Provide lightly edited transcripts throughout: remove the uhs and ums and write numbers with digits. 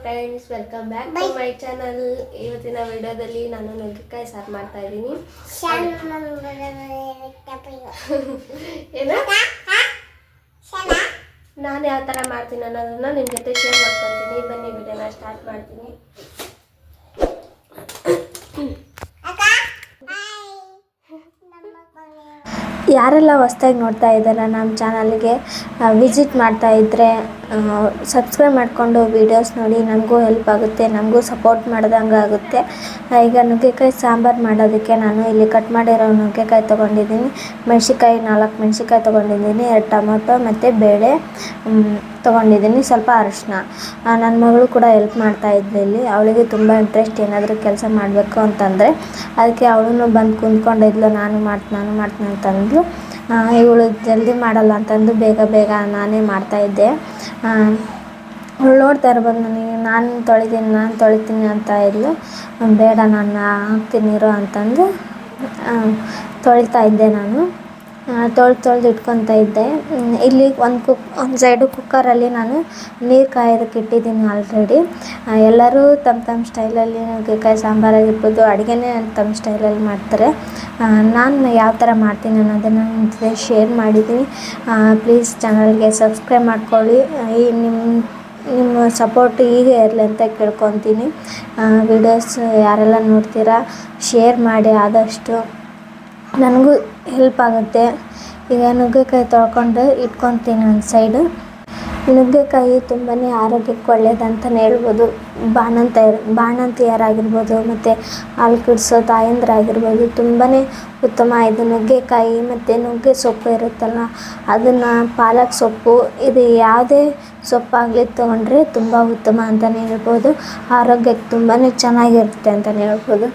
Friends, welcome back to my channel. ಇವತ್ತಿನ ವಿಡಿಯೋದಲ್ಲಿ ನಾನು ನುಗ್ಗೆಕಾಯಿ ಸಾರು ಮಾಡ್ತಾ ಇದ್ದೀನಿ. ನಾನು ಯಾವ ಥರ ಮಾಡ್ತೀನಿ ಅನ್ನೋದನ್ನ ನಿಮ್ಮ ಜೊತೆ ಶೇರ್ ಮಾಡ್ಕೊತೀನಿ. ಬನ್ನಿ ವಿಡಿಯೋನ ಸ್ಟಾರ್ಟ್ ಮಾಡ್ತೀನಿ. ಯಾರೆಲ್ಲ ಹೊಸ್ದಾಗಿ ನೋಡ್ತಾ ಇದ್ದಾರೆ ನಮ್ಮ ಚಾನಲ್ಗೆ ವಿಸಿಟ್ ಮಾಡ್ತಾ ಇದ್ದರೆ ಸಬ್ಸ್ಕ್ರೈಬ್ ಮಾಡಿಕೊಂಡು ವೀಡಿಯೋಸ್ ನೋಡಿ. ನಮಗೂ ಹೆಲ್ಪ್ ಆಗುತ್ತೆ, ನಮಗೂ ಸಪೋರ್ಟ್ ಮಾಡ್ದಂಗೆ ಆಗುತ್ತೆ. ಈಗ ನುಗ್ಗೆಕಾಯಿ ಸಾಂಬಾರು ಮಾಡೋದಕ್ಕೆ ನಾನು ಇಲ್ಲಿ ಕಟ್ ಮಾಡಿರೋ ನುಗ್ಗೆಕಾಯಿ ತೊಗೊಂಡಿದ್ದೀನಿ, ಮೆಣಸಿಕಾಯಿ 4 ಮೆಣಸಿಕಾಯಿ ತೊಗೊಂಡಿದ್ದೀನಿ, 2 ಟೊಮೊಟೊ ಮತ್ತು ಬೇಳೆ ತೊಗೊಂಡಿದ್ದೀನಿ, ಸ್ವಲ್ಪ ಅರಿಶಿನ. ನನ್ನ ಮಗಳು ಕೂಡ ಹೆಲ್ಪ್ ಮಾಡ್ತಾ ಇದ್ಲು ಇಲ್ಲಿ. ಅವಳಿಗೆ ತುಂಬ ಇಂಟ್ರೆಸ್ಟ್ ಏನಾದರೂ ಕೆಲಸ ಮಾಡಬೇಕು ಅಂತಂದರೆ, ಅದಕ್ಕೆ ಅವಳು ಬಂದು ಕುಂತ್ಕೊಂಡಿದ್ಲು. ನಾನು ಮಾಡ್ತೀನಿ ಅಂತಂದ್ಲು. ಇವಳು ಜಲ್ದಿ ಮಾಡಲ್ಲ ಅಂತಂದು ಬೇಗ ನಾನೇ ಮಾಡ್ತಾಯಿದ್ದೆ. ಅವಳು ನೋಡ್ತಾ ಇರ್ಬೋದು ನನಗೆ ನಾನು ತೊಳಿತೀನಿ ಅಂತ ಇದ್ಲು. ಬೇಡ ನಾನು ಹಾಕ್ತೀನಿ ಇರು ಅಂತಂದು ತೊಳಿತಾ ಇದ್ದೆ. ನಾನು ತೊಳೆದು ಇಟ್ಕೊತಾ ಇದ್ದೆ. ಇಲ್ಲಿ ಒಂದು ಸೈಡು ಕುಕ್ಕರಲ್ಲಿ ನಾನು ನೀರು ಕಾಯೋದಕ್ಕೆ ಇಟ್ಟಿದ್ದೀನಿ ಆಲ್ರೆಡಿ. ಎಲ್ಲರೂ ತಮ್ಮ ಸ್ಟೈಲಲ್ಲಿ ನುಗ್ಗೆಕಾಯಿ ಸಾಂಬಾರಾಗಿರ್ಬೋದು, ಅಡುಗೆನೇ ತಮ್ಮ ಸ್ಟೈಲಲ್ಲಿ ಮಾಡ್ತಾರೆ. ನಾನು ಯಾವ ಥರ ಮಾಡ್ತೀನಿ ಅನ್ನೋದನ್ನು ನಿಮ್ಮ ಜೊತೆ ಶೇರ್ ಮಾಡಿದ್ದೀನಿ. ಪ್ಲೀಸ್ ಚಾನಲ್ಗೆ ಸಬ್ಸ್ಕ್ರೈಬ್ ಮಾಡ್ಕೊಳ್ಳಿ. ನಿಮ್ಮ ಸಪೋರ್ಟ್ ಹೀಗೆ ಇರಲಿ ಅಂತ ಕೇಳ್ಕೊತೀನಿ. ವಿಡಿಯೋಸ್ ಯಾರೆಲ್ಲ ನೋಡ್ತೀರಾ ಶೇರ್ ಮಾಡಿ, ಆದಷ್ಟು ನನಗೂ ಹೆಲ್ಪ್ ಆಗುತ್ತೆ. ಈಗ ನುಗ್ಗೆಕಾಯಿ ತೊಳ್ಕೊಂಡು ಇಟ್ಕೊತೀನಿ ಒಂದು ಸೈಡು. ನುಗ್ಗೆಕಾಯಿ ತುಂಬಾ ಆರೋಗ್ಯಕ್ಕೆ ಒಳ್ಳೆಯದಂತಲೇ ಹೇಳ್ಬೋದು. ಬಾಣಂತಿಯರಾಗಿರ್ಬೋದು ಮತ್ತು ಹಾಲು ಕುಡಿಸೋ ತಾಯಂದಿರಾಗಿರ್ಬೋದು ತುಂಬಾ ಉತ್ತಮ ಇದು ನುಗ್ಗೆಕಾಯಿ. ಮತ್ತು ನುಗ್ಗೆ ಸೊಪ್ಪು ಇರುತ್ತಲ್ಲ, ಅದನ್ನು ಪಾಲಕ್ ಸೊಪ್ಪು, ಇದು ಯಾವುದೇ ಸೊಪ್ಪಾಗಲಿ ತೊಗೊಂಡ್ರೆ ತುಂಬ ಉತ್ತಮ ಅಂತಲೇ ಹೇಳ್ಬೋದು. ಆರೋಗ್ಯಕ್ಕೆ ತುಂಬಾ ಚೆನ್ನಾಗಿರುತ್ತೆ ಅಂತಲೇ ಹೇಳ್ಬೋದು.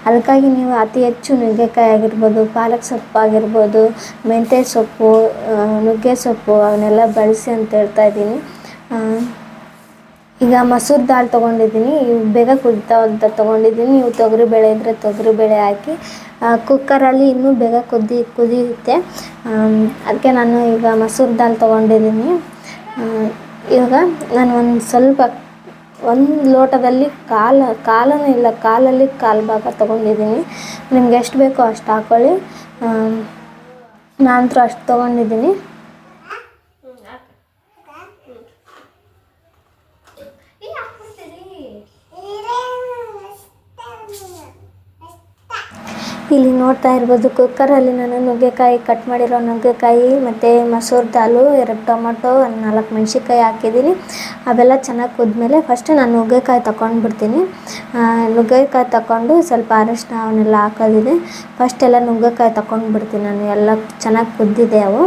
ಅದಕ್ಕಾಗಿ ನೀವು ಅತಿ ಹೆಚ್ಚು ನುಗ್ಗೆಕಾಯಿ ಆಗಿರ್ಬೋದು, ಪಾಲಕ್ ಸೊಪ್ಪು ಆಗಿರ್ಬೋದು, ಮೆಂತ್ಯ ಸೊಪ್ಪು, ನುಗ್ಗೆ ಸೊಪ್ಪು ಅವನ್ನೆಲ್ಲ ಬಳಸಿ ಅಂತ ಹೇಳ್ತಾ ಇದ್ದೀನಿ. ಈಗ ಮಸೂರು ದಾಲ್ ತೊಗೊಂಡಿದ್ದೀನಿ, ಇವು ಬೇಗ ಕುದಿತಾವ ಅಂತ ತೊಗೊಂಡಿದ್ದೀನಿ. ನೀವು ತೊಗರಿಬೇಳೆ ಇದ್ದರೆ ತೊಗರಿಬೇಳೆ ಹಾಕಿ ಕುಕ್ಕರಲ್ಲಿ ಇನ್ನೂ ಬೇಗ ಕುದಿಯುತ್ತೆ. ಅದಕ್ಕೆ ನಾನು ಈಗ ಮಸೂರು ದಾಲ್ ತೊಗೊಂಡಿದ್ದೀನಿ. ಇವಾಗ ನಾನು ಒಂದು ಲೋಟದಲ್ಲಿ ಕಾಲಲ್ಲಿ ಕಾಲು ಭಾಗ ತೊಗೊಂಡಿದ್ದೀನಿ. ನಿಮ್ಗೆ ಎಷ್ಟು ಬೇಕೋ ಅಷ್ಟು ಹಾಕ್ಕೊಳ್ಳಿ. ನಾನಂತೂ ಅಷ್ಟು ತೊಗೊಂಡಿದ್ದೀನಿ. ಇಲ್ಲಿ ನೋಡ್ತಾ ಇರ್ಬೋದು, ಕುಕ್ಕರಲ್ಲಿ ನಾನು ನುಗ್ಗೆಕಾಯಿ ಕಟ್ ಮಾಡಿರೋ ನುಗ್ಗೆಕಾಯಿ ಮತ್ತು ಮಸೂರು ದಾಲು, 2 ಟೊಮೊಟೊ, 4 ಮೆಣಸಿಕಾಯಿ ಹಾಕಿದ್ದೀನಿ. ಅವೆಲ್ಲ ಚೆನ್ನಾಗಿ ಕುದ್ಮೇಲೆ ಫಸ್ಟ್ ನಾನು ನುಗ್ಗೆಕಾಯಿ ತಗೊಂಡ್ಬಿಡ್ತೀನಿ. ನುಗ್ಗೆಕಾಯಿ ತಗೊಂಡು ಸ್ವಲ್ಪ ಅರಿಶಿನ ಅವನ್ನೆಲ್ಲ ಹಾಕೋದಿದೆ. ಫಸ್ಟೆಲ್ಲ ನುಗ್ಗೆಕಾಯಿ ತಗೊಂಡ್ಬಿಡ್ತೀನಿ ನಾನು. ಎಲ್ಲ ಚೆನ್ನಾಗಿ ಕುದ್ದಿದ್ದಾವೆ.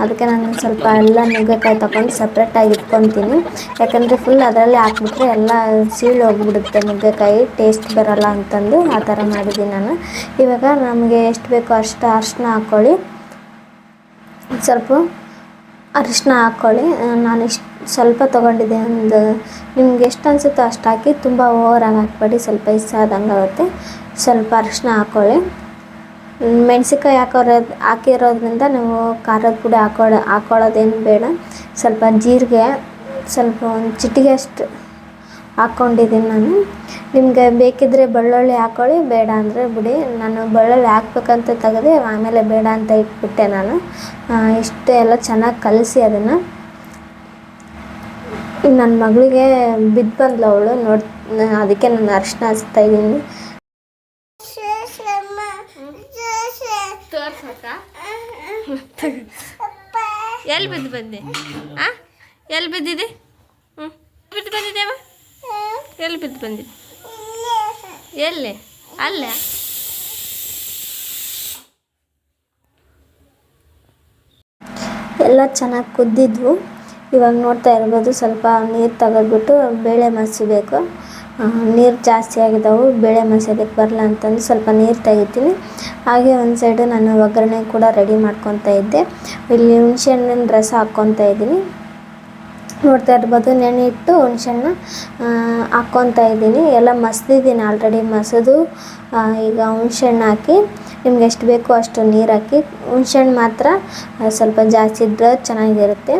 ಅದಕ್ಕೆ ನಾನು ಸ್ವಲ್ಪ ಎಲ್ಲ ನುಗ್ಗೆಕಾಯಿ ತಗೊಂಡು ಸಪ್ರೇಟಾಗಿ ಇಟ್ಕೊತೀನಿ. ಯಾಕಂದರೆ ಫುಲ್ ಅದರಲ್ಲೇ ಹಾಕ್ಬಿಟ್ರೆ ಎಲ್ಲ ಸೀಳು ಹೋಗ್ಬಿಡುತ್ತೆ ನುಗ್ಗೆಕಾಯಿ, ಟೇಸ್ಟ್ ಬರೋಲ್ಲ ಅಂತಂದು ಆ ಥರ ಮಾಡಿದ್ದೀನಿ ನಾನು. ಇವಾಗ ನಮಗೆ ಎಷ್ಟು ಬೇಕೋ ಅಷ್ಟು ಅರಿಶಿನ ಹಾಕ್ಕೊಳ್ಳಿ. ಸ್ವಲ್ಪ ಅರಿಶಿನ ಹಾಕ್ಕೊಳ್ಳಿ. ನಾನು ಸ್ವಲ್ಪ ತೊಗೊಂಡಿದ್ದೆ. ನಿಮ್ಗೆ ಎಷ್ಟು ಅನಿಸುತ್ತೋ ಅಷ್ಟು ಹಾಕಿ, ತುಂಬ ಓವರಾಗಿ ಹಾಕ್ಬೇಡಿ, ಸ್ವಲ್ಪ ಇಸಾದಂಗೆ ಆಗುತ್ತೆ. ಸ್ವಲ್ಪ ಅರಿಶಿನ ಹಾಕ್ಕೊಳ್ಳಿ. ಮೆಣಸಿಕಾಯಿ ಹಾಕಿರೋದ್ರಿಂದ ನೀವು ಖಾರದ ಪುಡಿ ಹಾಕ್ಕೊಳ್ಳೋದೇನು ಬೇಡ. ಸ್ವಲ್ಪ ಜೀರಿಗೆ, ಸ್ವಲ್ಪ ಒಂದು ಚಿಟಿಗೆ ಅಷ್ಟು ಹಾಕ್ಕೊಂಡಿದ್ದೀನಿ ನಾನು. ನಿಮಗೆ ಬೇಕಿದ್ದರೆ ಬೆಳ್ಳುಳ್ಳಿ ಹಾಕ್ಕೊಳ್ಳಿ, ಬೇಡ ಅಂದರೆ ಬಿಡಿ. ನಾನು ಬೆಳ್ಳುಳ್ಳಿ ಹಾಕ್ಬೇಕಂತ ತೆಗೆದೆ, ಆಮೇಲೆ ಬೇಡ ಅಂತ ಇಟ್ಬಿಟ್ಟೆ ನಾನು. ಇಷ್ಟು ಎಲ್ಲ ಚೆನ್ನಾಗಿ ಕಲಸಿ ಅದನ್ನು. ಈಗ ನನ್ನ ಮಗಳಿಗೆ ಬಿದ್ದು ಬಂದ್ಲು ಅವಳು ಅದಕ್ಕೆ ನಾನು ಅರಿಶಿನ ಹಚ್ತಾಯಿದ್ದೀನಿ. ಎಲ್ಲಿ ಬಿದ್ದು ಬಂದೆ? ಎಲ್ಲಿ ಬಿದ್ದಿದೆ? ಬಿದ್ದು ಬಂದಿದ್ದೇವ? ಎಲ್ಲಿ ಬಿದ್ದು ಬಂದಿದೆ? ಎಲ್ಲಿ? ಅಲ್ಲ ಎಲ್ಲ ಚೆನ್ನಾಗಿ ಕುದ್ದಿದ್ವು. ಇವಾಗ ನೋಡ್ತಾ ಇರ್ಬೋದು, ಸ್ವಲ್ಪ ನೀರು ತೆಗೆದ್ಬಿಟ್ಟು ಬೇಳೆ ಮಸಿಬೇಕು. ನೀರು ಜಾಸ್ತಿ ಆಗಿದ್ದಾವೆ, ಬೇಳೆ ಮಸೋದಕ್ಕೆ ಬರಲ್ಲ ಅಂತಂದು ಸ್ವಲ್ಪ ನೀರು ತೆಗಿತೀನಿ. ಹಾಗೆ ಒಂದು ಸೈಡು ನಾನು ಒಗ್ಗರಣೆ ಕೂಡ ರೆಡಿ ಮಾಡ್ಕೊತಾ ಇದ್ದೆ. ಇಲ್ಲಿ ಹುಣಸೆಹಣ್ಣಿನ ರಸ ಹಾಕ್ಕೊತಾ ಇದ್ದೀನಿ. ನೋಡ್ತಾ ಇರ್ಬೋದು, ನೆನೆ ಇಟ್ಟು ಹುಣಸೆಹಣ್ಣ ಹಾಕ್ಕೊತಾ ಇದ್ದೀನಿ. ಎಲ್ಲ ಮಸ್ದಿದ್ದೀನಿ ಆಲ್ರೆಡಿ. ಮಸದು ಈಗ ಹುಣಸೆಹಣ್ಣು ಹಾಕಿ, ನಿಮ್ಗೆ ಎಷ್ಟು ಬೇಕೋ ಅಷ್ಟು ನೀರು ಹಾಕಿ. ಹುಣಸೆಹಣ್ಣು ಮಾತ್ರ ಸ್ವಲ್ಪ ಜಾಸ್ತಿ ಇದ್ದರೆ ಚೆನ್ನಾಗಿರುತ್ತೆ.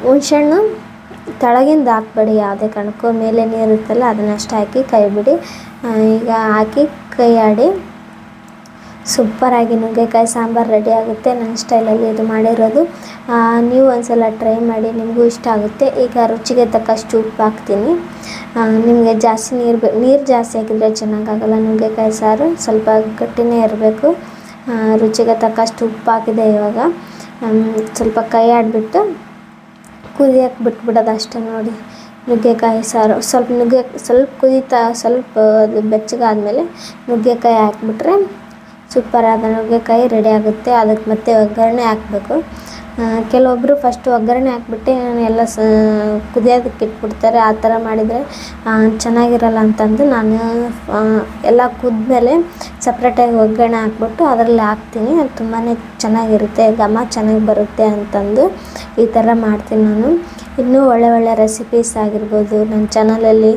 ಹುಣಸೆಹಣ್ಣು ಕೆಳಗಿಂದ ಹಾಕ್ಬೇಡಿ ಯಾವುದೇ ಕಾರಣಕ್ಕೂ, ಮೇಲೆ ನೀರಿರುತ್ತಲ್ಲ ಅದನ್ನಷ್ಟೇ ಹಾಕಿ ಕೈ ಬಿಡಿ. ಈಗ ಹಾಕಿ ಕೈ ಆಡಿ ಸೂಪರಾಗಿ ನುಗ್ಗೆಕಾಯಿ ಸಾಂಬಾರು ರೆಡಿ ಆಗುತ್ತೆ. ನನ್ನ ಸ್ಟೈಲಲ್ಲಿ ಇದು ಮಾಡಿರೋದು. ನೀವು ಒಂದ್ಸಲ ಟ್ರೈ ಮಾಡಿ, ನಿಮಗೂ ಇಷ್ಟ ಆಗುತ್ತೆ. ಈಗ ರುಚಿಗೆ ತಕ್ಕಷ್ಟು ಉಪ್ಪು ಹಾಕ್ತೀನಿ. ನಿಮಗೆ ಜಾಸ್ತಿ ನೀರು ಜಾಸ್ತಿ ಹಾಕಿದರೆ ಚೆನ್ನಾಗಾಗಲ್ಲ. ನುಗ್ಗೆಕಾಯಿ ಸಾರು ಸ್ವಲ್ಪ ಗಟ್ಟಿನೇ ಇರಬೇಕು. ರುಚಿಗೆ ತಕ್ಕಷ್ಟು ಉಪ್ಪು ಹಾಕಿದೆ. ಇವಾಗ ಸ್ವಲ್ಪ ಕೈ ಆಡಿಬಿಟ್ಟು ಕುದಿಯೋಕ್ಕೆ ಬಿಟ್ಬಿಡೋದು ಅಷ್ಟೇ ನೋಡಿ. ನುಗ್ಗೆಕಾಯಿ ಸಾರು ಸ್ವಲ್ಪ ಕುದೀತಾ ಸ್ವಲ್ಪ ಅದು ಬೆಚ್ಚಗಾದ್ಮೇಲೆ ನುಗ್ಗೆಕಾಯಿ ಹಾಕ್ಬಿಟ್ರೆ ಸೂಪರಾದ ನುಗ್ಗೆಕಾಯಿ ರೆಡಿ ಆಗುತ್ತೆ. ಅದಕ್ಕೆ ಮತ್ತೆ ಒಗ್ಗರಣೆ ಹಾಕಬೇಕು. ಕೆಲವೊಬ್ಬರು ಫಸ್ಟ್ ಒಗ್ಗರಣೆ ಹಾಕ್ಬಿಟ್ಟು ಎಲ್ಲ ಕುದಿಯೋದಕ್ಕೆ ಇಟ್ಬಿಡ್ತಾರೆ. ಆ ಥರ ಮಾಡಿದರೆ ಚೆನ್ನಾಗಿರಲ್ಲ ಅಂತಂದು ನಾನು ಎಲ್ಲ ಕುದ್ಮೇಲೆ ಸಪ್ರೇಟಾಗಿ ಒಗ್ಗರಣೆ ಹಾಕ್ಬಿಟ್ಟು ಅದರಲ್ಲಿ ಹಾಕ್ತೀನಿ. ಅದು ತುಂಬಾ ಚೆನ್ನಾಗಿರುತ್ತೆ, ಘಮ ಚೆನ್ನಾಗಿ ಬರುತ್ತೆ ಅಂತಂದು ಈ ಥರ ಮಾಡ್ತೀನಿ ನಾನು. ಇನ್ನೂ ಒಳ್ಳೆ ರೆಸಿಪೀಸ್ ಆಗಿರ್ಬೋದು, ನನ್ನ ಚಾನಲಲ್ಲಿ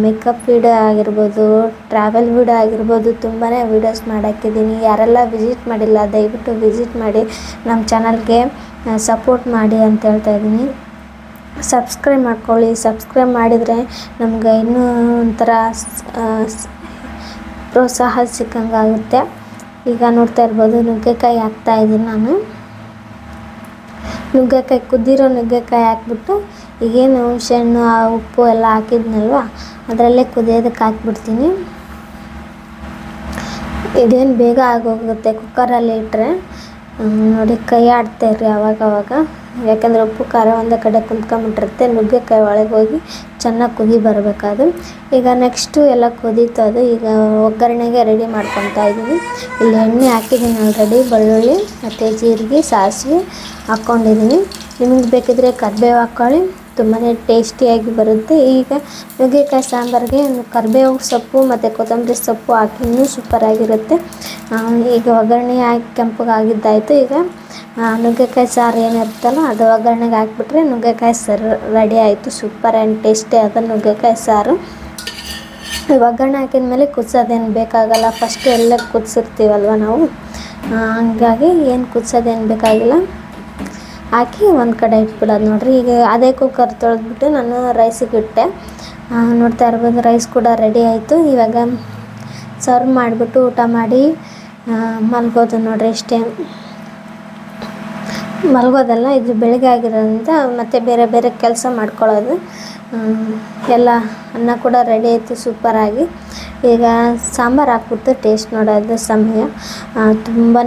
ಮೇಕಪ್ ವೀಡಿಯೋ ಆಗಿರ್ಬೋದು, ಟ್ರಾವೆಲ್ ವೀಡಿಯೋ ಆಗಿರ್ಬೋದು, ತುಂಬಾ ವೀಡಿಯೋಸ್ ಮಾಡಾಕಿದ್ದೀನಿ. ಯಾರೆಲ್ಲ ವಿಸಿಟ್ ಮಾಡಿಲ್ಲ ದಯವಿಟ್ಟು ವಿಸಿಟ್ ಮಾಡಿ, ನಮ್ಮ ಚಾನಲ್ಗೆ ಸಪೋರ್ಟ್ ಮಾಡಿ ಅಂತ ಹೇಳ್ತಾಯಿದ್ದೀನಿ. ಸಬ್ಸ್ಕ್ರೈಬ್ ಮಾಡ್ಕೊಳ್ಳಿ. ಸಬ್ಸ್ಕ್ರೈಬ್ ಮಾಡಿದರೆ ನಮ್ಗೆ ಇನ್ನೂ ಒಂಥರ ಪ್ರೋತ್ಸಾಹ ಸಿಕ್ಕಂಗಾಗುತ್ತೆ. ಈಗ ನೋಡ್ತಾ ಇರ್ಬೋದು ನುಗ್ಗೆಕಾಯಿ ಹಾಕ್ತಾಯಿದ್ದೀನಿ ನಾನು. ಕುದ್ದಿರೋ ನುಗ್ಗೆಕಾಯಿ ಹಾಕ್ಬಿಟ್ಟು ಈಗೇನು ಹುಣಸೆಹಣ್ಣು ಉಪ್ಪು ಎಲ್ಲ ಹಾಕಿದ್ನಲ್ವ ಅದರಲ್ಲೇ ಕುದಿಯೋದಕ್ಕೆ ಹಾಕ್ಬಿಡ್ತೀನಿ. ಇದೇನು ಬೇಗ ಆಗೋಗುತ್ತೆ ಕುಕ್ಕರಲ್ಲಿ ಇಟ್ಟರೆ. ನೋಡಿ ಕೈ ಆಡ್ತಾಯಿರ್ರಿ ಅವಾಗವಾಗ, ಯಾಕಂದರೆ ಉಪ್ಪು ಖಾರ ಒಂದೇ ಕಡೆ ಕುಂತ್ಕೊಂಬಿಟ್ಟಿರುತ್ತೆ. ನುಗ್ಗೆಕಾಯಿ ಒಳಗೆ ಹೋಗಿ ಚೆನ್ನಾಗಿ ಕುದಿ ಬರಬೇಕದು. ಈಗ ನೆಕ್ಸ್ಟು ಎಲ್ಲ ಕುದೀತು ಅದು. ಈಗ ಒಗ್ಗರಣೆಗೆ ರೆಡಿ ಮಾಡ್ಕೊತಾ ಇದ್ದೀನಿ. ಇಲ್ಲಿ ಎಣ್ಣೆ ಹಾಕಿದ್ದೀನಿ ಆಲ್ರೆಡಿ. ಬೆಳ್ಳುಳ್ಳಿ ಮತ್ತು ಜೀರಿಗೆ ಸಾಸಿವೆ ಹಾಕ್ಕೊಂಡಿದ್ದೀನಿ. ನಿಮಗೆ ಬೇಕಿದ್ರೆ ಕರಿಬೇವು ಹಾಕ್ಕೊಳ್ಳಿ, ತುಂಬಾ ಟೇಸ್ಟಿಯಾಗಿ ಬರುತ್ತೆ. ಈಗ ನುಗ್ಗೆಕಾಯಿ ಸಾಂಬಾರಿಗೆ ಕರಿಬೇವು ಸೊಪ್ಪು ಮತ್ತು ಕೊತ್ತಂಬರಿ ಸೊಪ್ಪು ಹಾಕಿ ಇನ್ನೂ ಸೂಪರಾಗಿರುತ್ತೆ. ಈಗ ಒಗ್ಗರಣೆ ಹಾಕಿ ಕೆಂಪಗಾಗಿದ್ದಾಯಿತು. ಈಗ ನುಗ್ಗೆಕಾಯಿ ಸಾರು ಏನಿರುತ್ತಲ್ಲ ಅದು ಒಗ್ಗರಣೆಗೆ ಹಾಕ್ಬಿಟ್ರೆ ನುಗ್ಗೆಕಾಯಿ ಸಾರು ರೆಡಿ ಆಯಿತು. ಸೂಪರ್ ಆ್ಯಂಡ್ ಟೇಸ್ಟಿ ಆದ ನುಗ್ಗೆಕಾಯಿ ಸಾರು. ಒಗ್ಗರಣೆ ಹಾಕಿದ ಮೇಲೆ ಕುದಿಸೋದೇನು ಬೇಕಾಗಲ್ಲ. ಫಸ್ಟು ಎಲ್ಲ ಕುದಿಸಿರ್ತೀವಲ್ವ ನಾವು, ಹಂಗಾಗಿ ಏನು ಕುದಿಸೋದೇನು ಬೇಕಾಗಿಲ್ಲ. ಹಾಕಿ ಒಂದು ಕಡೆ ಇಟ್ಬಿಡೋದು ನೋಡಿರಿ. ಈಗ ಅದೇ ಕುಕ್ಕರ್ ತೊಳೆದ್ಬಿಟ್ಟು ನಾನು ರೈಸಿಗೆ ಇಟ್ಟೆ. ನೋಡ್ತಾ ಇರ್ಬೋದು ರೈಸ್ ಕೂಡ ರೆಡಿ ಆಯಿತು. ಇವಾಗ ಸರ್ವ್ ಮಾಡಿಬಿಟ್ಟು ಊಟ ಮಾಡಿ ಮಲ್ಗೋದು ನೋಡಿರಿ. ಇಷ್ಟೇ, ಮಲ್ಗೋದಲ್ಲ, ಇದು ಬೆಳಗ್ಗೆ ಆಗಿರೋದ್ರಿಂದ ಮತ್ತು ಬೇರೆ ಕೆಲಸ ಮಾಡ್ಕೊಳ್ಳೋದು. ಎಲ್ಲ ಅನ್ನ ಕೂಡ ರೆಡಿ ಆಯಿತು ಸೂಪರಾಗಿ. ಈಗ ಸಾಂಬಾರು ಹಾಕ್ಬಿಟ್ಟು ಟೇಸ್ಟ್ ನೋಡೋದು ಸಮಯ. ತುಂಬಾ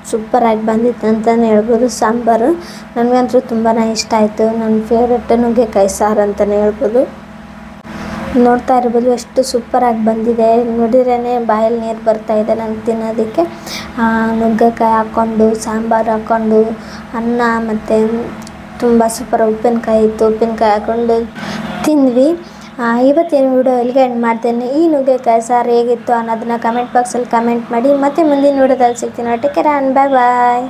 ಸೂಪರಾಗಿ ಬಂದಿತ್ತು ಅಂತಲೇ ಹೇಳ್ಬೋದು ಸಾಂಬಾರು. ನನಗಂತೂ ತುಂಬಾ ಇಷ್ಟ ಆಯಿತು. ನನ್ನ ಫೇವ್ರೆಟ್ ನುಗ್ಗೆಕಾಯಿ ಸಾರು ಅಂತಲೇ ಹೇಳ್ಬೋದು. ನೋಡ್ತಾ ಇರ್ಬೋದು ಎಷ್ಟು ಸೂಪರಾಗಿ ಬಂದಿದೆ. ನೋಡಿದ್ರೇ ಬಾಯಲ್ಲಿ ನೀರು ಬರ್ತಾಯಿದೆ ನನಗೆ ತಿನ್ನೋದಕ್ಕೆ. ನುಗ್ಗೆಕಾಯಿ ಹಾಕ್ಕೊಂಡು ಸಾಂಬಾರು ಹಾಕ್ಕೊಂಡು ಅನ್ನ ಮತ್ತು ತುಂಬ ಸೂಪರ್ ಉಪ್ಪಿನಕಾಯಿ ಇತ್ತು. ಉಪ್ಪಿನಕಾಯಿ ಹಾಕ್ಕೊಂಡು ತಿಂದ್ವಿ. ಇವತ್ತೇನು ವಿಡಿಯೋ ಎಲ್ಲಿಗೆ ಎಂಡ್ ಮಾಡ್ತೇನೆ. ಈ ನುಗ್ಗೆಕಾಯಿ ಸಾರು ಹೇಗಿತ್ತು ಅನ್ನೋದನ್ನ ಕಮೆಂಟ್ ಬಾಕ್ಸಲ್ಲಿ ಕಮೆಂಟ್ ಮಾಡಿ. ಮತ್ತು ಮುಂದಿನ ವಿಡಿಯೋದಲ್ಲಿ ಸಿಗ್ತೀನಿ. Take care and bye.